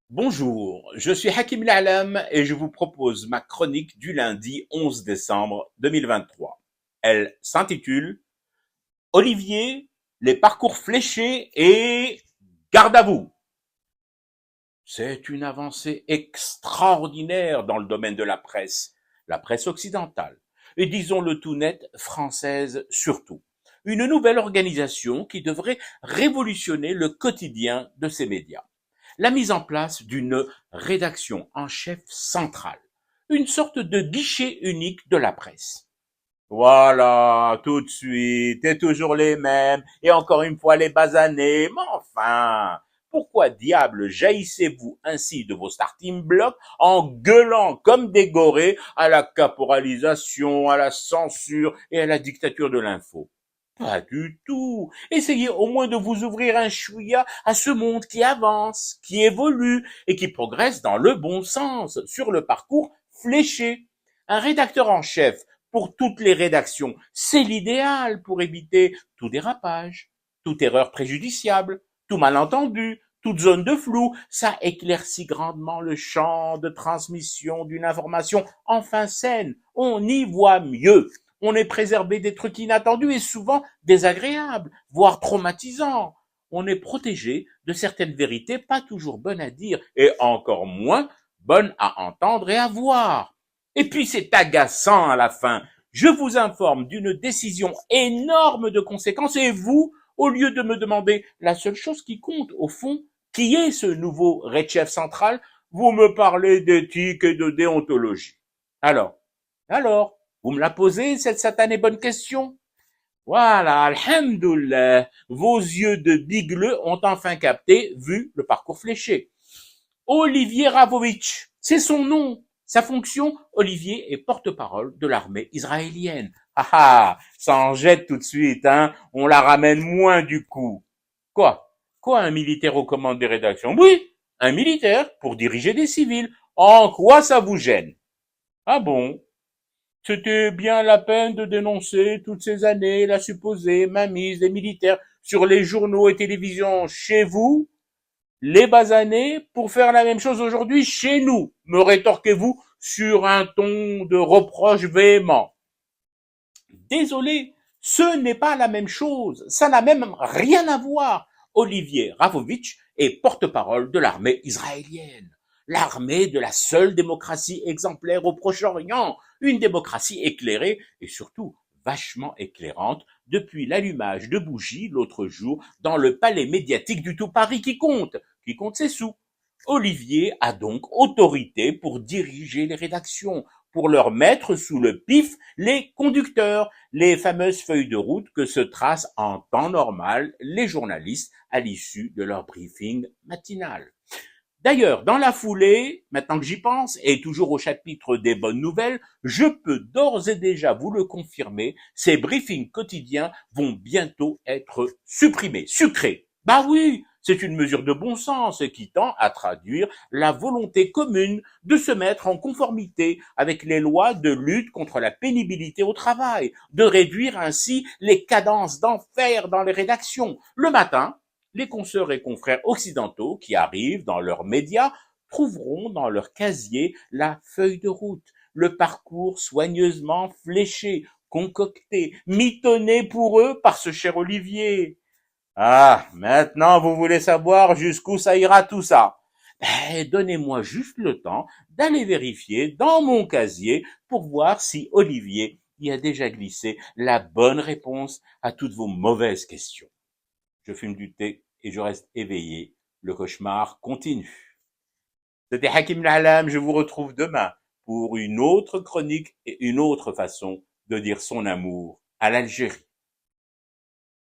Bonjour, je suis Hakim La'alam et je vous propose ma chronique du lundi 11 décembre 2023. Elle s'intitule Olivier, les parcours fléchés et garde à vous. C'est une avancée extraordinaire dans le domaine de la presse occidentale, et disons-le tout net, française surtout. Une nouvelle organisation qui devrait révolutionner le quotidien de ces médias. La mise en place d'une rédaction en chef centrale, une sorte de guichet unique de la presse. Voilà, tout de suite, et toujours les mêmes, et encore une fois les basanés, mais enfin, pourquoi diable jaillissez-vous ainsi de vos starting blocks en gueulant comme des gorées à la caporalisation, à la censure et à la dictature de l'info? Pas du tout. Essayez au moins de vous ouvrir un chouïa à ce monde qui avance, qui évolue et qui progresse dans le bon sens, sur le parcours fléché. Un rédacteur en chef pour toutes les rédactions, c'est l'idéal pour éviter tout dérapage, toute erreur préjudiciable, tout malentendu, toute zone de flou. Ça éclaircit grandement le champ de transmission d'une information enfin saine. On y voit mieux. On est préservé des trucs inattendus et souvent désagréables, voire traumatisants. On est protégé de certaines vérités pas toujours bonnes à dire et encore moins bonnes à entendre et à voir. Et puis c'est agaçant à la fin. Je vous informe d'une décision énorme de conséquences et vous, au lieu de me demander la seule chose qui compte au fond, qui est ce nouveau Red central, vous me parlez d'éthique et de déontologie. Alors, vous me la posez, cette satanée bonne question? Voilà, alhamdoulilah, vos yeux de bigleux ont enfin capté, vu le parcours fléché. Olivier Ravovitch, c'est son nom. Sa fonction, Olivier est porte-parole de l'armée israélienne. Ah ah, ça en jette tout de suite, hein. On la ramène moins du coup. Quoi? Quoi, un militaire aux commandes des rédactions? Oui, un militaire pour diriger des civils. En quoi ça vous gêne? Ah bon? C'était bien la peine de dénoncer toutes ces années la supposée mainmise des militaires sur les journaux et télévisions chez vous, les basanés, pour faire la même chose aujourd'hui chez nous, me rétorquez-vous sur un ton de reproche véhément. Désolé, ce n'est pas la même chose, ça n'a même rien à voir. Olivier Ravovitch est porte-parole de l'armée israélienne, l'armée de la seule démocratie exemplaire au Proche-Orient, une démocratie éclairée et surtout vachement éclairante depuis l'allumage de bougies l'autre jour dans le palais médiatique du tout Paris qui compte ses sous. Olivier a donc autorité pour diriger les rédactions, pour leur mettre sous le pif les conducteurs, les fameuses feuilles de route que se tracent en temps normal les journalistes à l'issue de leur briefing matinal. D'ailleurs, dans la foulée, maintenant que j'y pense, et toujours au chapitre des bonnes nouvelles, je peux d'ores et déjà vous le confirmer, ces briefings quotidiens vont bientôt être supprimés, sucrés. Bah oui, c'est une mesure de bon sens qui tend à traduire la volonté commune de se mettre en conformité avec les lois de lutte contre la pénibilité au travail, de réduire ainsi les cadences d'enfer dans les rédactions. Le matin, les consoeurs et confrères occidentaux qui arrivent dans leurs médias trouveront dans leur casier la feuille de route, le parcours soigneusement fléché, concocté, mitonné pour eux par ce cher Olivier. Ah, maintenant vous voulez savoir jusqu'où ça ira tout ça. Donnez-moi juste le temps d'aller vérifier dans mon casier pour voir si Olivier y a déjà glissé la bonne réponse à toutes vos mauvaises questions. Je fume du thé et je reste éveillé. Le cauchemar continue. C'était Hakim La'alam, je vous retrouve demain pour une autre chronique et une autre façon de dire son amour à l'Algérie.